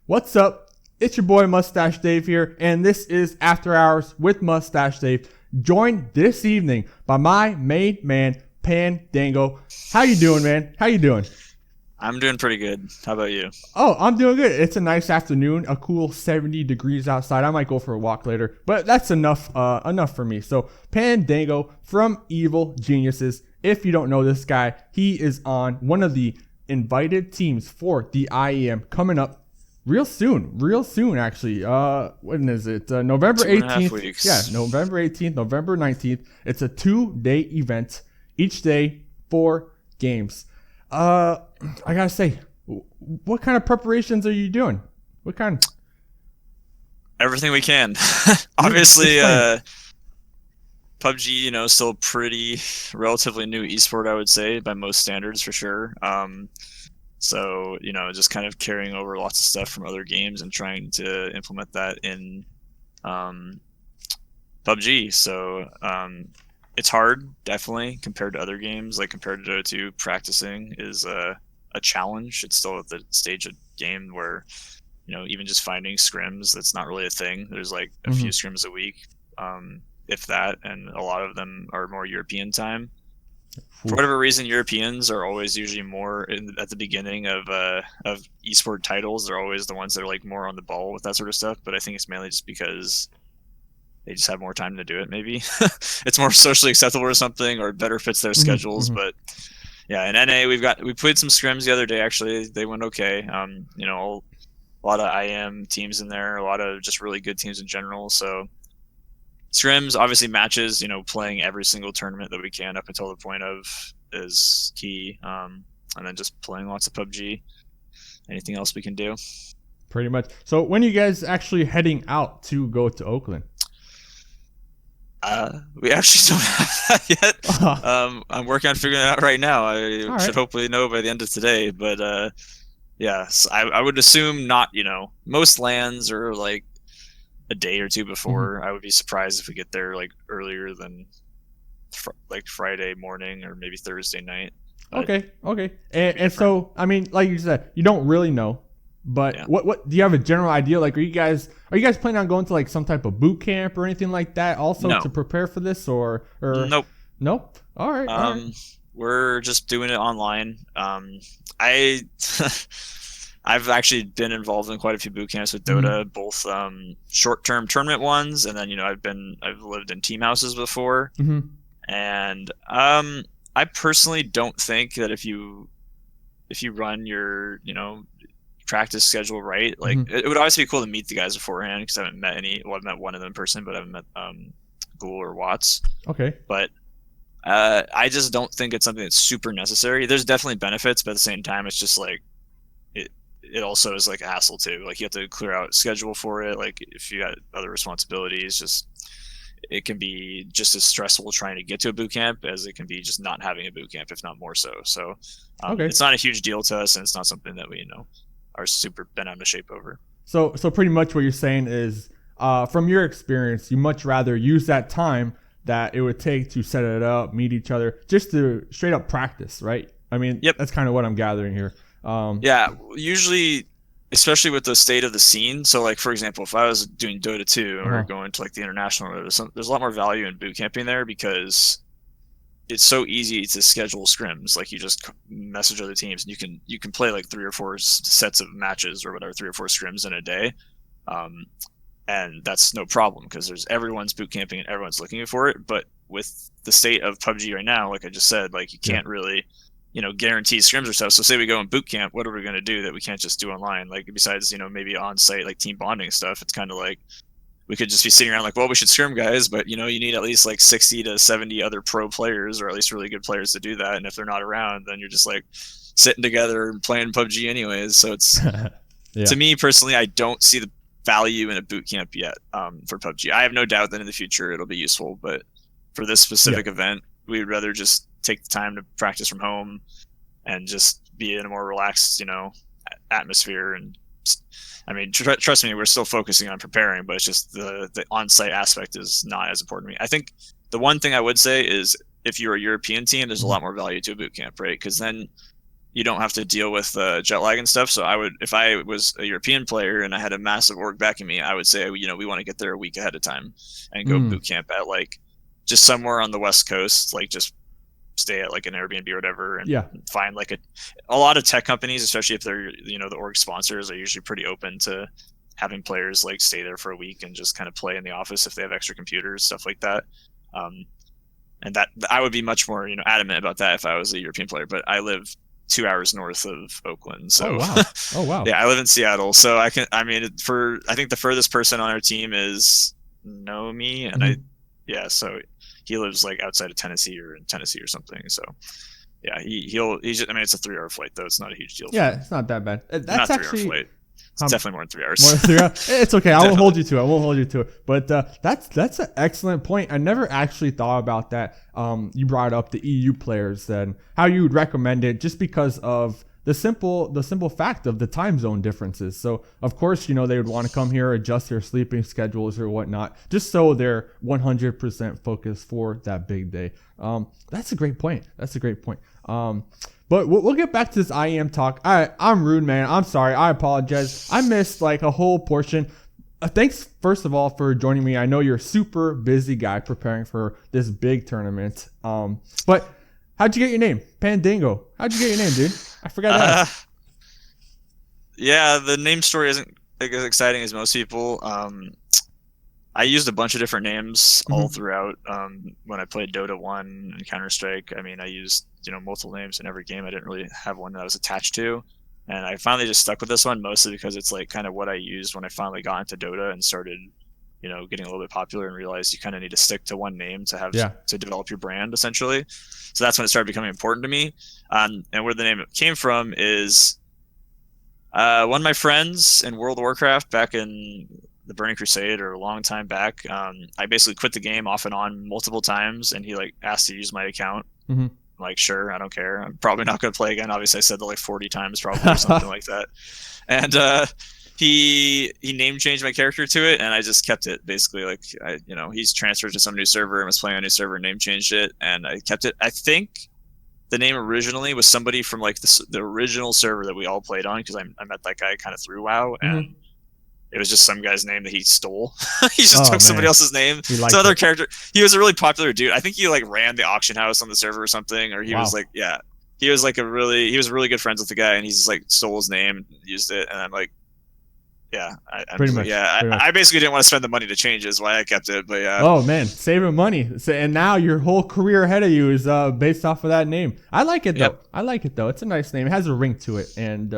What's up? It's your boy Mustache Dave here, and this is After Hours with Mustache Dave, joined this evening by my main man, Pandaego. How you doing, man? How you doing? I'm doing pretty good. How about you? Oh, I'm doing good. It's a nice afternoon, a cool 70 degrees outside. I might go for a walk later, but that's enough for me. So, Pandaego from Evil Geniuses. If you don't know this guy, he is on one of the invited teams for the IEM coming up real soon actually. When is it? November 18th. Yeah, November 18th, November 19th. It's a 2-day event. Each day, 4 games. I gotta say, what kind of preparations are you doing? What kind? Everything we can. Obviously, PUBG, still pretty relatively new esport, I would say, by most standards for sure. So, just kind of carrying over lots of stuff from other games and trying to implement that in PUBG. So, it's hard, definitely, compared to other games. Like, compared to Dota 2, practicing is a challenge. It's still at the stage of game where, even just finding scrims, that's not really a thing. There's, like, a few scrims a week, if that, and a lot of them are more European time. For whatever reason, Europeans are always usually more at the beginning of esport titles. They're always the ones that are like more on the ball with that sort of stuff. But I think it's mainly just because they just have more time to do it. Maybe it's more socially acceptable or something, or it better fits their schedules. But yeah, in NA we played some scrims the other day. Actually, they went okay. A lot of IM teams in there, a lot of just really good teams in general. So. Scrims, obviously matches, playing every single tournament that we can up until the point of is key. And then just playing lots of PUBG. Anything else we can do? Pretty much. So when are you guys actually heading out to go to Oakland? We actually don't have that yet. I'm working on figuring it out right now. I should hopefully know by the end of today. But yes, I would assume not, most lands are like a day or two before. I would be surprised if we get there like earlier than like Friday morning or maybe Thursday night. But okay. And so, I mean, like you said, you don't really know, but what do you have a general idea? Like, are you guys planning on going to like some type of boot camp or anything like that also to prepare for this or Nope. All right. We're just doing it online. I've actually been involved in quite a few boot camps with Dota, both short-term tournament ones, and then I've lived in team houses before, and I personally don't think that if you run your practice schedule right, like it would obviously be cool to meet the guys beforehand because I haven't met any. Well, I've met one of them in person, but I haven't met Ghoul or Watts. Okay, but I just don't think it's something that's super necessary. There's definitely benefits, but at the same time, it's just like. It also is like a hassle too. Like you have to clear out schedule for it. Like if you got other responsibilities, it can be just as stressful trying to get to a boot camp as it can be just not having a boot camp, if not more so. So it's not a huge deal to us, and it's not something that we are super bent out of shape over. So pretty much what you're saying is, from your experience, you much rather use that time that it would take to set it up, meet each other, just to straight up practice, right? I mean, that's kind of what I'm gathering here. Usually, especially with the state of the scene. So, like for example, if I was doing Dota 2 or going to like the International, there's a lot more value in boot camping there because it's so easy to schedule scrims. Like you just message other teams, and you can play like 3 or 4 sets of matches or whatever, 3 or 4 scrims in a day, and that's no problem because everyone's boot camping and everyone's looking for it. But with the state of PUBG right now, like I just said, like you can't really. Guarantee scrims or stuff. So say we go in boot camp, what are we going to do that we can't just do online? Like besides, maybe on site, like team bonding stuff, it's kind of like we could just be sitting around like, well, we should scrim guys, but you need at least like 60 to 70 other pro players or at least really good players to do that. And if they're not around, then you're just like sitting together and playing PUBG anyways. So it's, to me personally, I don't see the value in a boot camp yet for PUBG. I have no doubt that in the future it'll be useful, but for this specific event, we would rather just take the time to practice from home and just be in a more relaxed, atmosphere. And I mean, trust me, we're still focusing on preparing, but it's just the on-site aspect is not as important to me. I think the one thing I would say is if you're a European team, there's a lot more value to a boot camp, right? Because then you don't have to deal with jet lag and stuff. So if I was a European player and I had a massive org backing me, I would say, we want to get there a week ahead of time and go boot camp at like just somewhere on the West Coast, like just stay at like an Airbnb or whatever, and find like a lot of tech companies, especially if they're the org sponsors, are usually pretty open to having players like stay there for a week and just kind of play in the office if they have extra computers, stuff like that. And that I would be much more adamant about that if I was a European player. But I live 2 hours north of Oakland, so oh wow. Yeah, I live in Seattle, so I think the furthest person on our team is Nomi, and so he lives like outside of Tennessee or in Tennessee or something. So yeah, he's just, it's a 3-hour flight though. It's not a huge deal. Yeah, it's not that bad. That's not actually 3-hour flight. It's definitely more than 3 hours. More than 3 hours? It's okay. I won't hold you to it. But that's an excellent point. I never actually thought about that. You brought up the EU players and how you would recommend it, just because of the simple fact of the time zone differences. So of course, they would want to come here, adjust their sleeping schedules or whatnot, just so they're 100% focused for that big day. That's a great point. But we'll get back to this IEM talk. I'm rude, man. I'm sorry. I apologize. I missed like a whole portion. Thanks, first of all, for joining me. I know you're a super busy guy preparing for this big tournament. But how'd you get your name? Pandaego. How'd you get your name, dude? I forgot that. Yeah, the name story isn't as exciting as most people. I used a bunch of different names all throughout when I played Dota 1 and Counter-Strike. I used multiple names in every game. I didn't really have one that I was attached to, and I finally just stuck with this one, mostly because it's like kind of what I used when I finally got into Dota and started getting a little bit popular, and realized you kind of need to stick to one name to have to develop your brand, essentially. So that's when it started becoming important to me. And where the name came from is one of my friends in World of Warcraft back in the Burning Crusade, or a long time back. I basically quit the game off and on multiple times, and he like asked to use my account. I'm like, sure, I don't care. I'm probably not going to play again. Obviously, I said that like 40 times probably, or something like that. And he name changed my character to it, and I just kept it. Basically, like he's transferred to some new server and was playing on a new server and name changed it, and I kept it. I think the name originally was somebody from like the original server that we all played on, because I met that guy kind of through WoW, and it was just some guy's name that he stole. He just took somebody else's name. It's another character. He was a really popular dude. I think he like ran the auction house on the server or something, or he was like, he was really good friends with the guy, and he's just like stole his name and used it. And I'm like, I basically didn't want to spend the money to change it, is why I kept it. But yeah. Oh man, saving money. And now your whole career ahead of you is based off of that name. I like it though. It's a nice name. It has a ring to it, and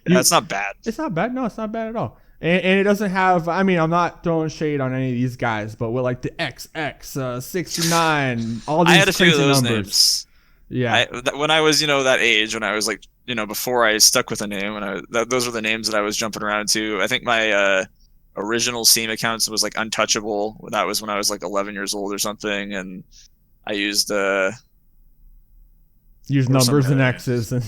it's not bad. It's not bad. No, it's not bad at all. And it doesn't have, I'm not throwing shade on any of these guys, but with like the XX, 69, all these I had a few of those numbers. Names. Yeah. When I was, that age, when I was like, before I stuck with a name, those were the names that I was jumping around to. I think my original Steam account was like Untouchable. That was when I was like 11 years old or something. And I used numbers and X's. And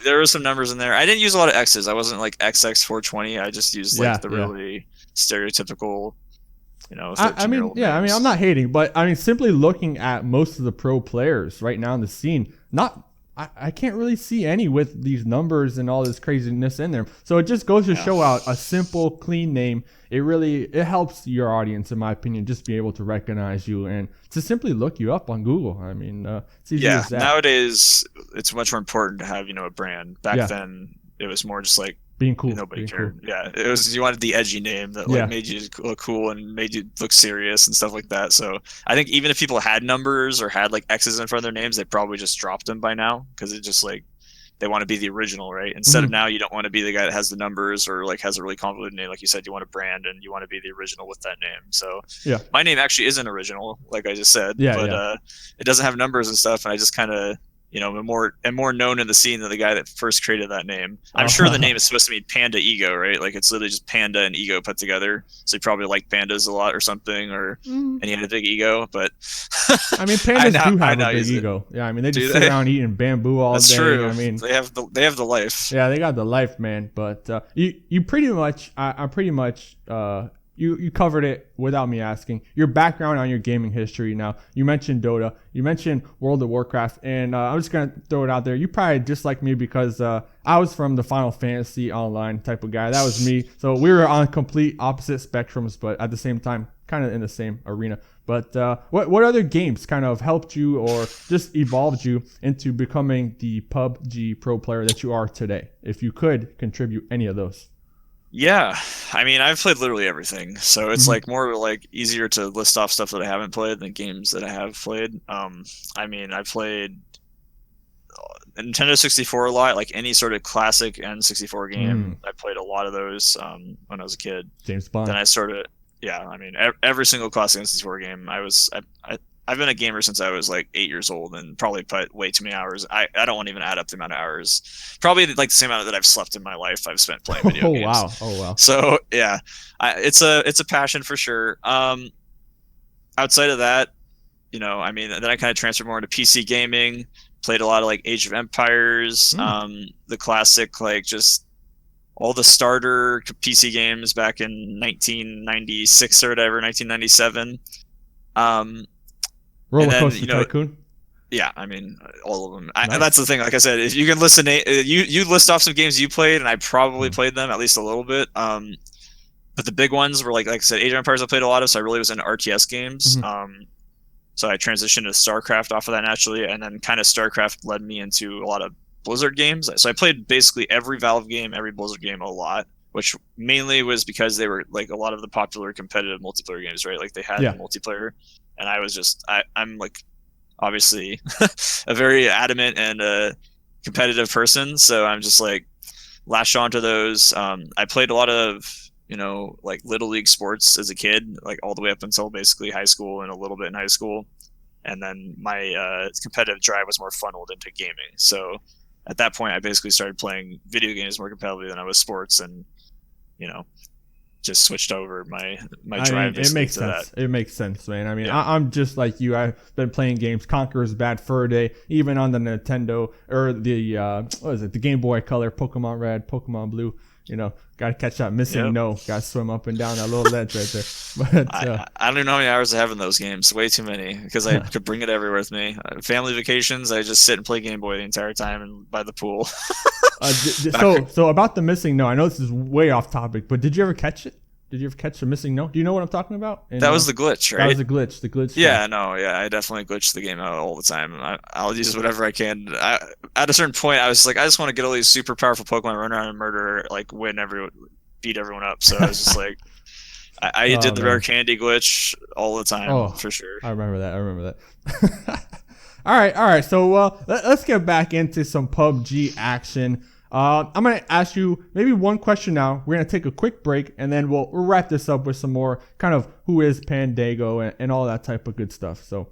there were some numbers in there. I didn't use a lot of X's. I wasn't like XX420. I just used like the really stereotypical, 13-year-old names. I'm not hating, but simply looking at most of the pro players right now in the scene, I can't really see any with these numbers and all this craziness in there. So it just goes to show out a simple, clean name. It helps your audience, in my opinion, just be able to recognize you and to simply look you up on Google. It's easy as that. Nowadays it's much more important to have a brand. Back then it was more just like being cool. Nobody cared. Cool. Yeah, it was, you wanted the edgy name that like made you look cool and made you look serious and stuff like that. So I think even if people had numbers or had like X's in front of their names, they probably just dropped them by now, because it just like they want to be the original, right? Instead of now, you don't want to be the guy that has the numbers or like has a really convoluted name. Like you said, you want a brand and you want to be the original with that name. So my name actually isn't original, like I just said, but it doesn't have numbers and stuff. And I just kind of, am more known in the scene than the guy that first created that name. I'm sure the name is supposed to be Pandaego, right? Like it's literally just panda and ego put together. So you probably like pandas a lot or something, and he had a big ego. But pandas do have a big ego. Yeah, they just sit around eating bamboo all day. That's true. They have the life. Yeah, they got the life, man. But you pretty much, I'm pretty much you covered it without me asking. Your background on your gaming history. Now, you mentioned Dota, you mentioned World of Warcraft, and I'm just gonna throw it out there. You probably dislike me because I was from the Final Fantasy Online type of guy. That was me. So we were on complete opposite spectrums, but at the same time, kind of in the same arena. But what other games kind of helped you or just evolved you into becoming the PUBG pro player that you are today? If you could contribute any of those. Yeah, I mean, I've played literally everything, so it's like more like easier to list off stuff that I haven't played than games that I have played. I mean, I played Nintendo 64 a lot, like any sort of classic N64 game. I played a lot of those when I was a kid. James Bond. Then I started, yeah, I mean, every single classic N64 game. I've been a gamer since I was like 8 years old and probably put way too many hours. I don't want to even add up the amount of hours. Probably like the same amount that I've slept in my life I've spent playing video games. Oh wow. So yeah, it's a passion for sure. Outside of that, you know, I mean, then I kind of transferred more into PC gaming. Played a lot of like Age of Empires, the classic, like just all the starter PC games back in 1996 or whatever, 1997. Roller Coaster Tycoon. Yeah, I mean, all of them. Nice. That's the thing. Like I said, if you can listen, you list off some games you played, and I probably played them at least a little bit. But the big ones were like I said, Age of Empires I played a lot of, so I really was into RTS games. So I transitioned to StarCraft off of that naturally, and then kind of StarCraft led me into a lot of Blizzard games. So I played basically every Valve game, every Blizzard game a lot, which mainly was because they were like a lot of the popular competitive multiplayer games, right? Like they had multiplayer, and I was just I'm like obviously a very adamant and competitive person, so I'm just like latched onto those. I played a lot of like little league sports as a kid, like all the way up until basically high school and a little bit in high school, and then my competitive drive was more funneled into gaming. So at that point, I basically started playing video games more competitively than I was sports, and just switched over my drive. It makes sense. That. It makes sense, man. I mean, I'm just like you. I've been playing games. Conqueror's Bad Fur Day, even on the Nintendo or the what is it? The Game Boy Color, Pokemon Red, Pokemon Blue. Got to catch that missing no. Got to swim up and down that little ledge right there. But I don't even know how many hours I have in those games. Way too many, because I could bring it everywhere with me. Family vacations, I just sit and play Game Boy the entire time and by the pool. So about the missing no, I know this is way off topic, but did you ever catch it? Did you ever catch a missing no? Do you know what I'm talking about? That was the glitch, right? That was the glitch. The glitch. Yeah, I definitely glitch the game out all the time. I'll use whatever I can. At a certain point, I was like, I just want to get all these super powerful Pokemon, run around and murder, like beat everyone up. So I was just like, I did the rare candy glitch all the time for sure. I remember that. All right. So let's get back into some PUBG action. I'm going to ask you maybe one question now. We're going to take a quick break, and then we'll wrap this up with some more kind of who is Pandaego and all that type of good stuff. So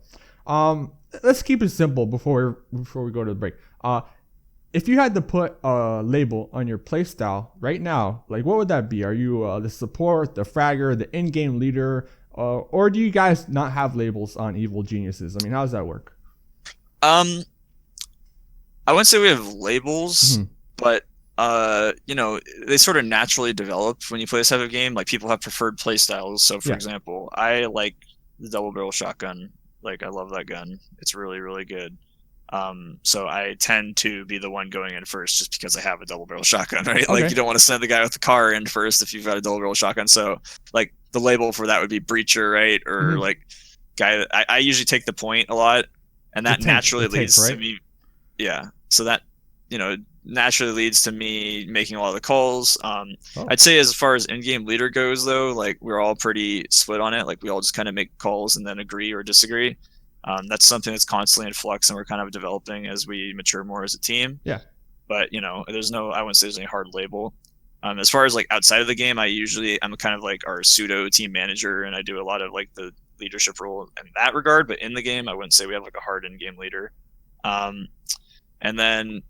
let's keep it simple before we go to the break. If you had to put a label on your playstyle right now, like what would that be? Are you the support, the fragger, the in-game leader, or do you guys not have labels on Evil Geniuses? I mean, how does that work? I wouldn't say we have labels. But they sort of naturally develop when you play this type of game. Like people have preferred play styles. So for example, I like the double barrel shotgun. Like I love that gun. It's really, really good. So I tend to be the one going in first just because I have a double barrel shotgun, right? Okay. Like you don't want to send the guy with the car in first if you've got a double barrel shotgun. So like the label for that would be breacher, right? Or like guy. I usually take the point a lot, and that naturally leads to me. Yeah. So that naturally leads to me making a lot of the calls. I'd say as far as in-game leader goes, though, like we're all pretty split on it. Like we all just kind of make calls and then agree or disagree. That's something that's constantly in flux, and we're kind of developing as we mature more as a team. Yeah. But there's I wouldn't say there's any hard label. As far as like outside of the game, I'm kind of like our pseudo team manager, and I do a lot of like the leadership role in that regard. But in the game, I wouldn't say we have like a hard in-game leader. And then.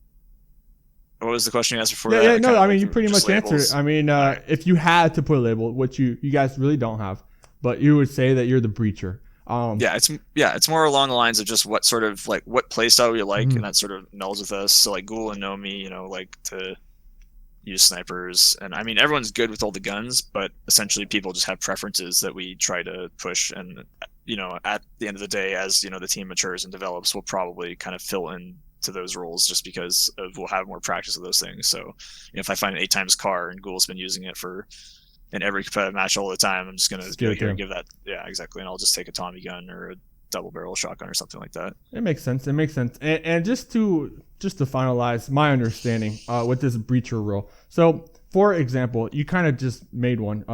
What was the question you asked before that? No, I mean, you pretty much answered it. I mean, if you had to put a label, which you guys really don't have, but you would say that you're the breacher. It's more along the lines of just what sort of, like, what playstyle you like, and that sort of melds with us. So, like, Ghoul and Nomi, like to, use snipers. And I mean, everyone's good with all the guns, but essentially people just have preferences that we try to push. And, you know, at the end of the day, as, you know, the team matures and develops, we'll probably kind of fill in to those roles just because we'll have more practice of those things. So, you know, if I find an 8x car and Ghoul's been using it in every competitive match all the time, I'm just going to give that. Yeah, exactly. And I'll just take a Tommy gun or a double barrel shotgun or something like that. It makes sense. And just to finalize my understanding with this breacher role. So for example, you kind of just made one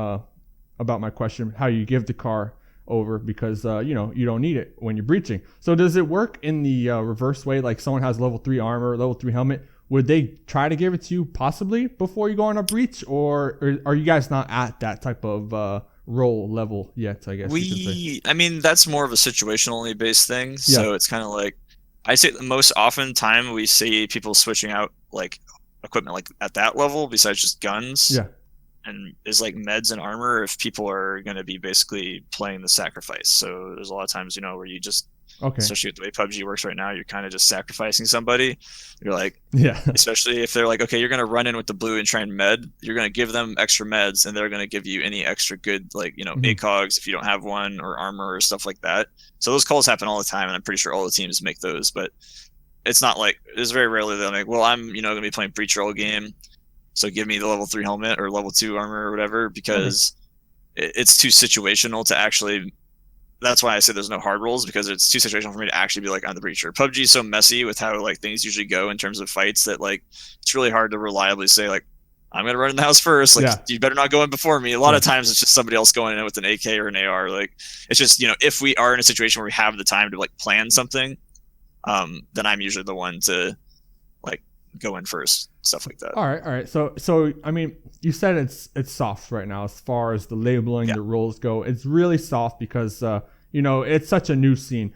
about my question, how you give the car over because you know, you don't need it when you're breaching. So does it work in the reverse way? Like someone has level 3 armor, level 3 helmet, would they try to give it to you possibly before you go on a breach, or are you guys not at that type of role level yet? I guess I mean, that's more of a situationally based thing. Yeah. So it's kind of like, I say the most often time we see people switching out like equipment like at that level besides just guns. Yeah. And is like meds and armor if people are going to be basically playing the sacrifice. So there's a lot of times, you know, where you just, especially with the way PUBG works right now, you're kind of just sacrificing somebody. You're like, yeah, especially if they're like, okay, you're going to run in with the blue and try and med, you're going to give them extra meds and they're going to give you any extra good, like, you know, ACOGs if you don't have one, or armor or stuff like that. So those calls happen all the time, and I'm pretty sure all the teams make those, but it's not like, it's very rarely they're like, well, I'm, you know, going to be playing breacher all game, so give me the level 3 helmet or level 2 armor or whatever, because it's too situational to actually. That's why I say there's no hard rules, because it's too situational for me to actually be like, I'm the breacher. PUBG is so messy with how like things usually go in terms of fights that like it's really hard to reliably say like, I'm gonna run in the house first. Like you better not go in before me. A lot of times it's just somebody else going in with an AK or an AR. Like it's just, you know, if we are in a situation where we have the time to like plan something, then I'm usually the one to like go in first, stuff like that. All right. So I mean, you said it's soft right now as far as the labeling, the roles go. It's really soft because you know, it's such a new scene.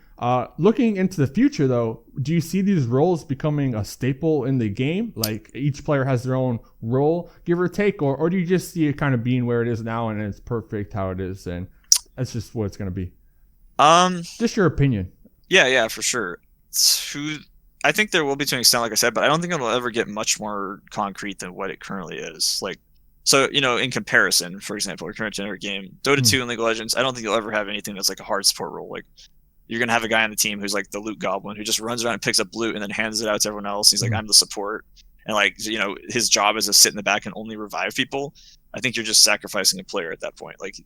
Looking into the future though, do you see these roles becoming a staple in the game? Like each player has their own role, give or take, or do you just see it kind of being where it is now and it's perfect how it is, and that's just what it's gonna be? Just your opinion. Yeah, for sure. I think there will be to an extent, like I said, but I don't think it'll ever get much more concrete than what it currently is. Like, so, you know, in comparison, for example, our current generic game, Dota 2 and League of Legends, I don't think you'll ever have anything that's like a hard support role. Like, you're going to have a guy on the team who's like the loot goblin who just runs around and picks up loot and then hands it out to everyone else. He's like, I'm the support. And like, you know, his job is to sit in the back and only revive people. I think you're just sacrificing a player at that point. Like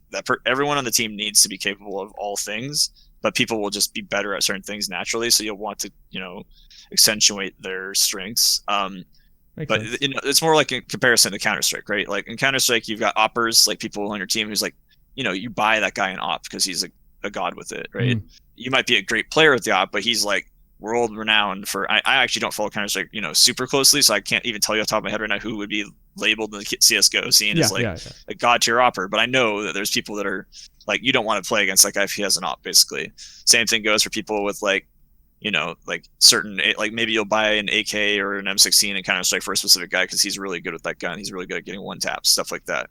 everyone on the team needs to be capable of all things, but people will just be better at certain things naturally. So you'll want to, you know, accentuate their strengths. But you know, it's more like in comparison to Counter-Strike, right? Like in Counter-Strike, you've got oppers, like people on your team who's like, you know, you buy that guy an op because he's a god with it, right? You might be a great player with the op, but he's like world renowned for. I actually don't follow Counter-Strike, you know, super closely, so I can't even tell you off the top of my head right now who would be labeled in the CS:GO scene as like a god tier opper. But I know that there's people that are like, you don't want to play against that guy if he has an op, basically. Same thing goes for people with like, you know, like certain, like maybe you'll buy an AK or an M16 and Counter-Strike for a specific guy because he's really good with that gun. He's really good at getting one taps, stuff like that.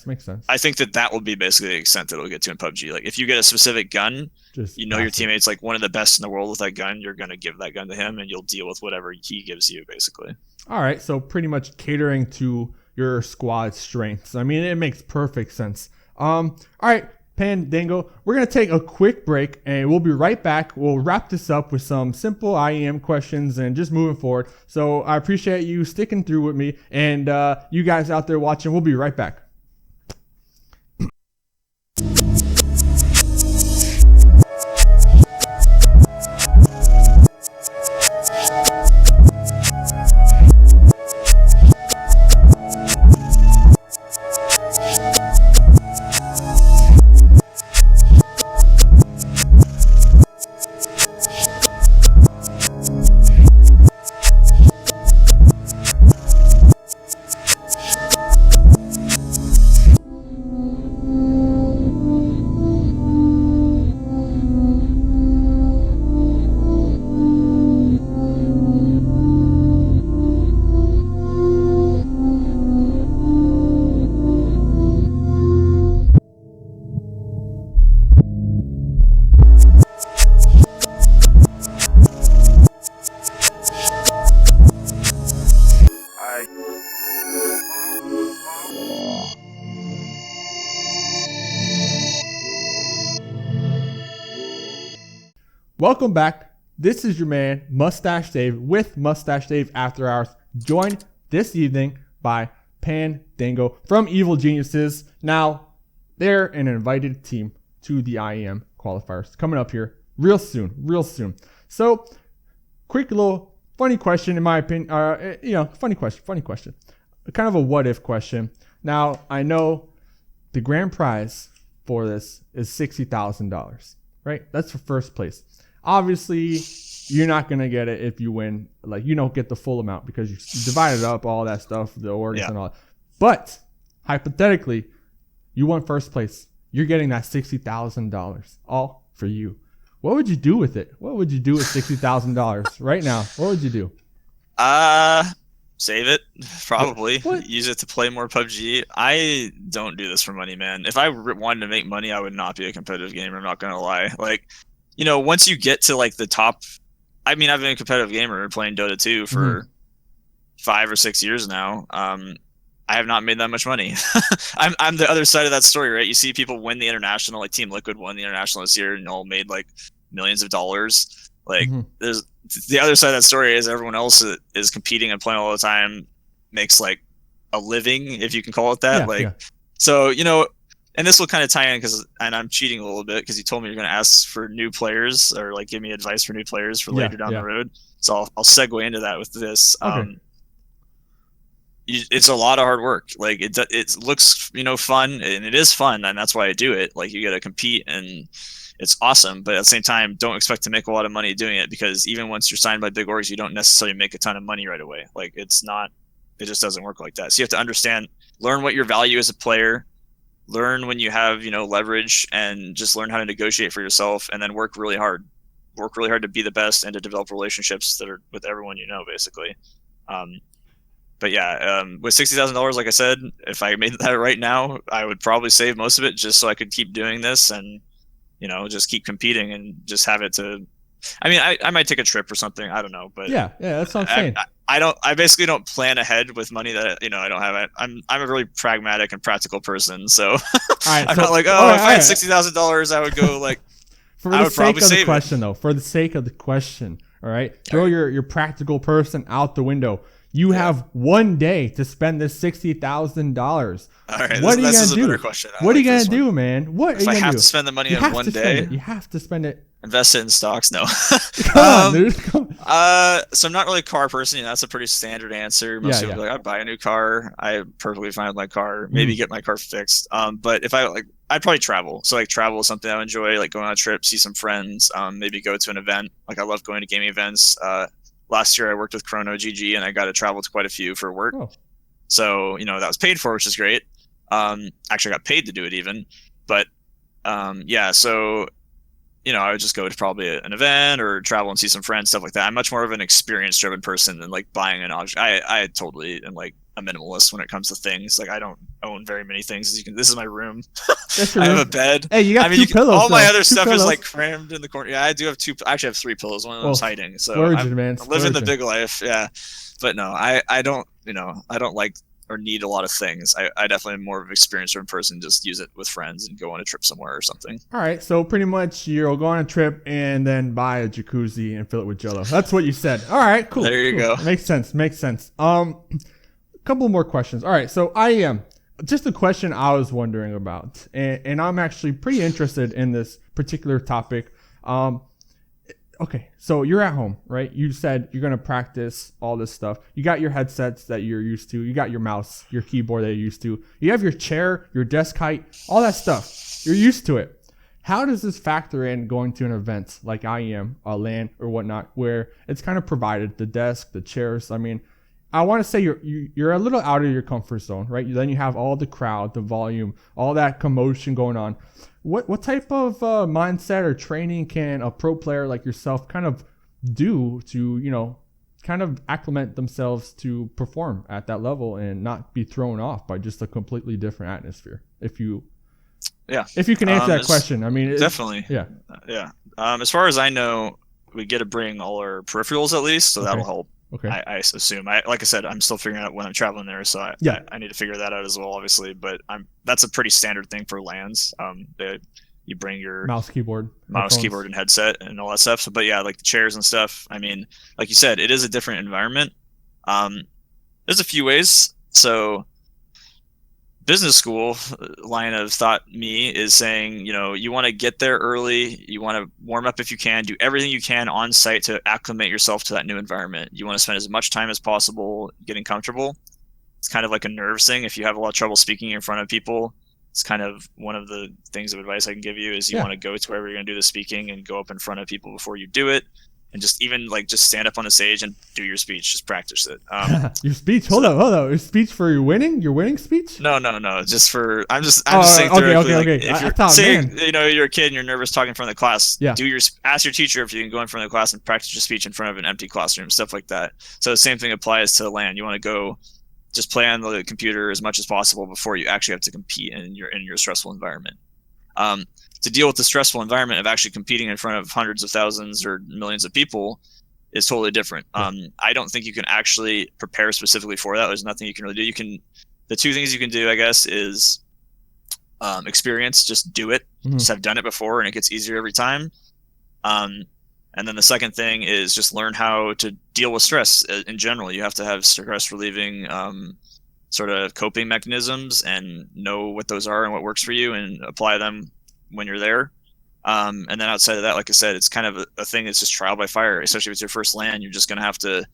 Makes sense. I think that will be basically the extent that it'll get to in PUBG. Like if you get a specific gun, just you know your teammate's like one of the best in the world with that gun, you're going to give that gun to him and you'll deal with whatever he gives you, basically. All right, so pretty much catering to your squad's strengths. I mean, it makes perfect sense. All right, Pandaego, we're going to take a quick break and we'll be right back. We'll wrap this up with some simple IEM questions and just moving forward. So I appreciate you sticking through with me, and you guys out there watching, we'll be right back. welcome back. This is your man, Mustache Dave, with Mustache Dave After Hours, joined this evening by Pandaego from Evil Geniuses. Now, they're an invited team to the IEM qualifiers coming up here real soon. So, quick little funny question in my opinion. Funny question. Kind of a what if question. Now, I know the grand prize for this is $60,000, right? That's for first place. Obviously, you're not going to get it if you win. Like, you don't get the full amount because you divided up all that stuff, the orgs and all that. But, hypothetically, you won first place. You're getting that $60,000 all for you. What would you do with it? What would you do with $60,000 right now? What would you do? Save it, probably. What? Use it to play more PUBG. I don't do this for money, man. If I wanted to make money, I would not be a competitive gamer. I'm not gonna lie. Like, once you get to like the top, I've been a competitive gamer playing Dota 2 for 5 or 6 years now. I have not made that much money. I'm the other side of that story, right? You see people win the international, like Team Liquid won the international this year and all made like millions of dollars. Like there's the other side of that story is everyone else is competing and playing all the time, makes like a living, if you can call it that. So, and this will kind of tie in and I'm cheating a little bit because you told me you're going to ask for new players or like give me advice for new players for later down the road. So I'll segue into that with this. Okay. It's a lot of hard work. Like it looks, fun, and it is fun, and that's why I do it. Like you got to compete, and it's awesome. But at the same time, don't expect to make a lot of money doing it because even once you're signed by big orgs, you don't necessarily make a ton of money right away. Like it just doesn't work like that. So you have to understand, learn what your value as a player, learn when you have, leverage, and just learn how to negotiate for yourself, and then work really hard to be the best and to develop relationships that are with everyone, basically. But yeah, with $60,000, like I said, if I made that right now, I would probably save most of it just so I could keep doing this and, just keep competing and just have it to. I mean, I might take a trip or something. I don't know, but yeah, that's what I'm saying. I basically don't plan ahead with money that I don't have. I'm a really pragmatic and practical person, so I'm not like, if I had $60,000, I would go like. For the sake of the question, though, for the sake of the question, all right, throw your practical person out the window. You have one day to spend this $60,000. All right, what are you gonna do? What are you gonna do, man? What are you gonna do? If I have to spend the money in one day, you have to spend it. Invest it in stocks. No. Come on, dude. Come on. So I'm not really a car person. That's a pretty standard answer. Most people are like, I buy a new car. I'm perfectly fine with my car. Maybe get my car fixed. But if I'd probably travel. So like travel is something I enjoy. Like going on a trip, see some friends. Maybe go to an event. Like I love going to gaming events. Last year I worked with Chrono GG and I got to travel to quite a few for work. Oh. So, that was paid for, which is great. Actually I got paid to do it even. But so, I would just go to probably an event or travel and see some friends, stuff like that. I'm much more of an experience driven person than like buying an object. I totally am like a minimalist when it comes to things. Like I don't own very many things. This is my room. I have a bed. Hey, you got two pillows. All my other stuff is like crammed in the corner. Yeah, I do have I actually have 3 pillows. One of them's hiding. So I'm living the big life. Yeah, but no, I don't. I don't like or need a lot of things. I definitely am more of an experience-driven person. Just use it with friends and go on a trip somewhere or something. All right, so pretty much you'll go on a trip and then buy a jacuzzi and fill it with Jello. That's what you said. All right, cool. There you go. Makes sense. Couple more questions. All right, so I am just a question I was wondering about, and I'm actually pretty interested in this particular topic. Okay, so you're at home, right? You said you're gonna practice all this stuff. You got your headsets that you're used to. You got your mouse, your keyboard that you're used to. You have your chair, your desk height, all that stuff. You're used to it. How does this factor in going to an event like IEM, a LAN or whatnot, where it's kind of provided, the desk, the chairs? I mean, I want to say you're a little out of your comfort zone, right? Then you have all the crowd, the volume, all that commotion going on. What type of mindset or training can a pro player like yourself kind of do to, kind of acclimate themselves to perform at that level and not be thrown off by just a completely different atmosphere? If you can answer that question. I mean, definitely. Yeah. As far as I know, we get to bring all our peripherals at least, so that'll help. Okay. I assume. Like I said, I'm still figuring out when I'm traveling there, so I need to figure that out as well, obviously. But that's a pretty standard thing for LANs. you bring your mouse, keyboard, keyboard, and headset and all that stuff. So, but yeah, like the chairs and stuff. I mean, like you said, it is a different environment. There's a few ways. So business school line of thought me is saying, you want to get there early. You want to warm up if you can, do everything you can on site to acclimate yourself to that new environment. You want to spend as much time as possible getting comfortable. It's kind of like a nerves thing. If you have a lot of trouble speaking in front of people, it's kind of one of the things of advice I can give you is you want to go to wherever you're going to do the speaking and go up in front of people before you do it. And just stand up on the stage and do your speech. Just practice it. Your speech? Hold up. Your speech for your winning speech? No. Just for, I'm just saying theoretically, okay. If you're a kid and you're nervous talking in front of the class, ask your teacher if you can go in front of the class and practice your speech in front of an empty classroom, stuff like that. So the same thing applies to LAN. You want to go just play on the computer as much as possible before you actually have to compete in your stressful environment. To deal with the stressful environment of actually competing in front of hundreds of thousands or millions of people is totally different. I don't think you can actually prepare specifically for that. There's nothing you can really do. The two things you can do, I guess, is experience. Just do it. Just have done it before, and it gets easier every time. And then the second thing is just learn how to deal with stress in general. You have to have stress relieving sort of coping mechanisms and know what those are and what works for you and apply them when you're there. And then outside of that, like I said, it's kind of a thing that's just trial by fire, especially if it's your first LAN. You're just going to have to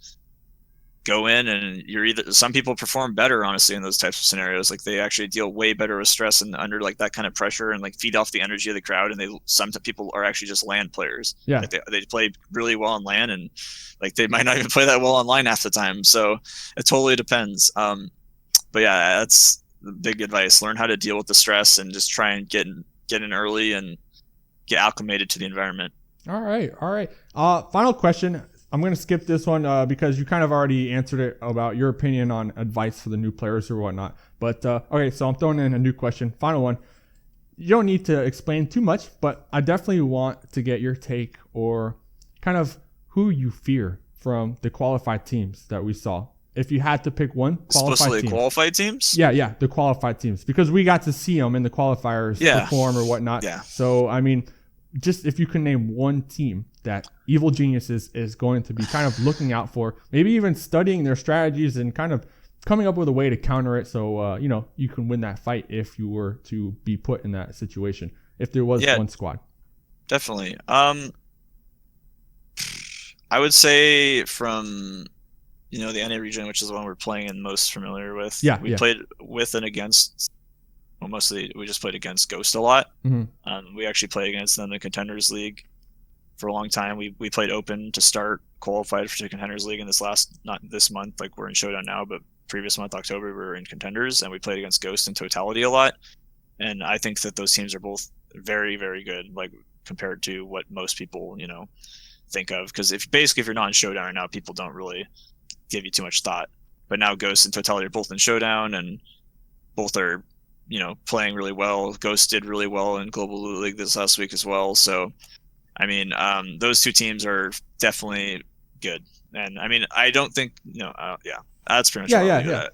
go in, and some people perform better, honestly, in those types of scenarios. Like they actually deal way better with stress and under like that kind of pressure and like feed off the energy of the crowd. And some people are actually just LAN players. Yeah. Like they play really well on LAN, and like they might not even play that well online half the time. So it totally depends. But yeah, that's the big advice. Learn how to deal with the stress and just try and get in early and get acclimated to the environment. All right. Final question. I'm going to skip this one because you kind of already answered it about your opinion on advice for the new players or whatnot. But okay, so I'm throwing in a new question. Final one. You don't need to explain too much, but I definitely want to get your take or kind of who you fear from the qualified teams that we saw. If you had to pick one qualified team. Qualified teams? Yeah, the qualified teams. Because we got to see them in the qualifiers perform or whatnot. Yeah. So, I mean, just if you can name one team that Evil Geniuses is going to be kind of looking out for, maybe even studying their strategies and kind of coming up with a way to counter it so, you can win that fight if you were to be put in that situation, if there was one squad. Definitely. I would say from... the NA region, which is the one we're playing and most familiar with. We played with and against, mostly we just played against Ghost a lot. We actually played against them in the Contenders League for a long time. We played Open to start, qualified for the Contenders League in not this month, like we're in Showdown now, but previous month, October, we were in Contenders, and we played against Ghost in totality a lot. And I think that those teams are both very, very good, like compared to what most people, think of. Because if you're not in Showdown right now, people don't really give you too much thought. But now Ghost and Totality are both in Showdown, and both are playing really well. Ghost did really well in Global Loot League this last week as well. So I mean, those two teams are definitely good. And I mean, I don't think that's pretty much that.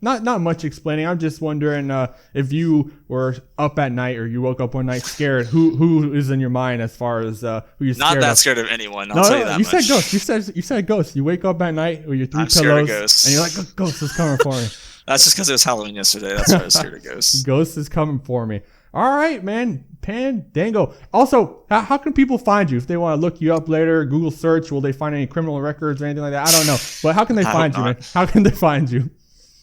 Not much explaining. I'm just wondering if you were up at night or you woke up one night scared, who is in your mind as far as who you're scared Not that of? scared of anyone. I'll tell you that much. Said Ghost. You said Ghost. You wake up at night with your three pillows, and you're like, Ghost is coming for me. That's just because it was Halloween yesterday. That's why I was scared of Ghost. Ghost is coming for me. All right, man. Pandaego. Also, how can people find you if they want to look you up later? Google search. Will they find any criminal records or anything like that? I don't know. But how can they find you, man? How can they find you?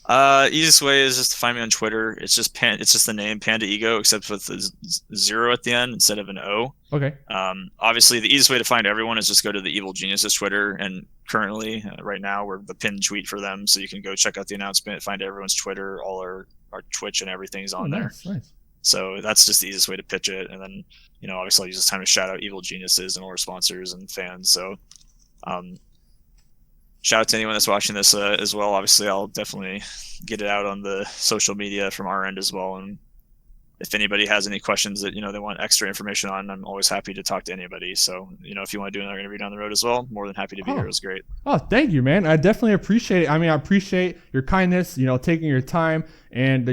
Easiest way is just to find me on Twitter. It's just the name Pandaego, except with the 0 at the end instead of an O. Okay. Obviously, the easiest way to find everyone is just go to the Evil Geniuses Twitter, and currently, right now, we're the pinned tweet for them, so you can go check out the announcement, find everyone's Twitter, all our Twitch and everything's on there. Nice. So that's just the easiest way to pitch it, and then obviously I'll use this time to shout out Evil Geniuses and all our sponsors and fans. So. Shout out to anyone that's watching this as well. Obviously, I'll definitely get it out on the social media from our end as well. And if anybody has any questions that, they want extra information on, I'm always happy to talk to anybody. So, if you want to do another interview down the road as well, more than happy to be here. It was great. Oh, thank you, man. I definitely appreciate it. I mean, I appreciate your kindness, taking your time. And,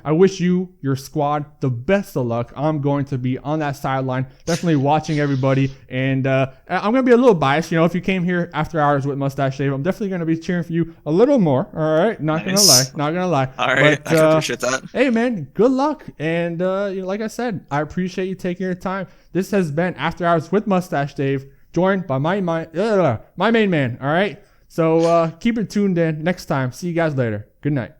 I wish you, your squad, the best of luck. I'm going to be on that sideline, definitely watching everybody. And I'm going to be a little biased. If you came here after hours with Mustache Dave, I'm definitely going to be cheering for you a little more. All right. Not going to lie. Not going to lie. All right. But, I can appreciate that. Hey, man, good luck. And like I said, I appreciate you taking your time. This has been After Hours with Mustache Dave, joined by my main man. All right. So keep it tuned in next time. See you guys later. Good night.